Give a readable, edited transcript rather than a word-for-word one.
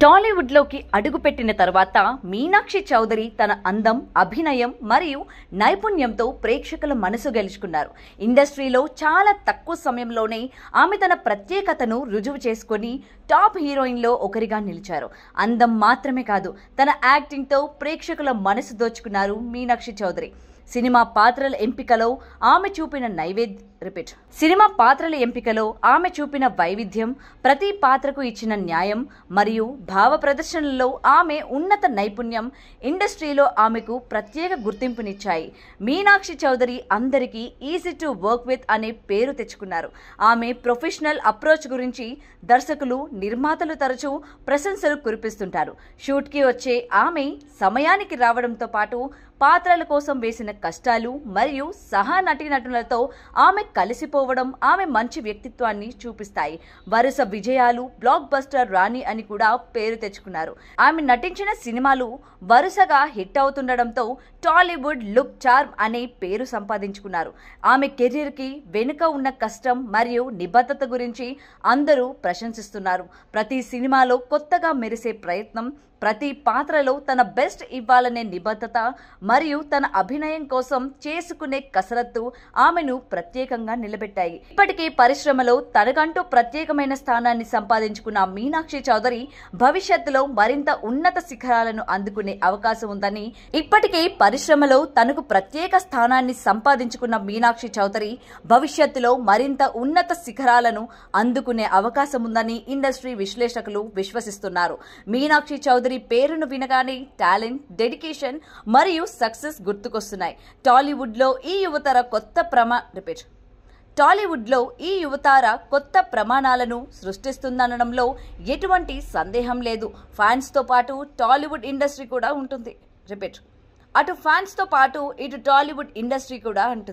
టాలీవుడ్లోకి అడుగుపెట్టిన తర్వాత మీనాక్షి చౌదరి తన అందం, అభినయం మరియు నైపుణ్యంతో ప్రేక్షకుల మనసు గెలుచుకున్నారు. ఇండస్ట్రీలో చాలా తక్కువ సమయంలోనే ఆమె తన ప్రత్యేకతను రుజువు చేసుకొని టాప్ హీరోయిన్లో ఒకరిగా నిలిచారు. అందం మాత్రమే కాదు, తన యాక్టింగ్తో ప్రేక్షకుల మనసు దోచుకున్నారు మీనాక్షి చౌదరి. సినిమా పాత్రల ఎంపికలో ఆమె చూపిన వైవిధ్యం, ప్రతి పాత్రకు ఇచ్చిన న్యాయం మరియు భావ ప్రదర్శనలో ఆమె ఉన్నత నైపుణ్యం ఇండస్ట్రీలో ఆమెకు ప్రత్యేక గుర్తింపునిచ్చాయి. మీనాక్షి చౌదరి అందరికీ ఈజీ టు వర్క్ విత్ అనే పేరు తెచ్చుకున్నారు. ఆమె ప్రొఫెషనల్ అప్రోచ్ గురించి దర్శకులు, నిర్మాతలు తరచూ ప్రశంసలు కురిపిస్తుంటారు. షూట్కి వచ్చే ఆమె సమయానికి రావడంతో పాటు పాత్రల కోసం వేసిన కష్టాలు మరియు సహా నటీనటులతో ఆమె కలిసిపోవడం ఆమె మంచి వ్యక్తిత్వాన్ని చూపిస్తాయి. వరుస విజయాలు, బ్లాక్ బస్టర్ రాణి అని కూడా పేరు తెచ్చుకున్నారు. ఆమె నటించిన సినిమాలు వరుసగా హిట్ అవుతుండడంతో టాలీవుడ్ లుక్ చార్మ్ అనే పేరు సంపాదించుకున్నారు. ఆమె కెరీర్కి వెనుక ఉన్న కష్టం మరియు నిబద్ధత గురించి అందరూ ప్రశంసిస్తున్నారు. ప్రతి సినిమాలో కొత్తగా మెరిసే ప్రయత్నం, ప్రతి పాత్రలో తన బెస్ట్ ఇవ్వాలనే నిబద్ధత మరియు తన అభినయం కోసం చేసుకునే కసరత్తు ఆమెను ప్రత్యేకంగా నిలబెట్టాయి. ఇప్పటికే పరిశ్రమలో తనకంటూ ప్రత్యేకమైన స్థానాన్ని సంపాదించుకున్న మీనాక్షి చౌదరి భవిష్యత్తులో మరింత ఉన్నత శిఖరాలను అందుకునే అవకాశం ఉందని ఇండస్ట్రీ విశ్లేషకులు విశ్వసిస్తున్నారు. మీనాక్షి చౌదరి పేరును వినగానే టాలెంట్, డెడికేషన్ మరియు సక్సెస్ గుర్తుకొస్తున్నాయి. టాలీవుడ్లో ఈ యువతార కొత్త ప్రమాణాలను సృష్టిస్తుందనడంలో ఎటువంటి సందేహం లేదు. ఫ్యాన్స్తో పాటు టాలీవుడ్ ఇండస్ట్రీ కూడా ఉంటుంది. అటు ఫ్యాన్స్తో పాటు ఇటు టాలీవుడ్ ఇండస్ట్రీ కూడా ఉంటుంది.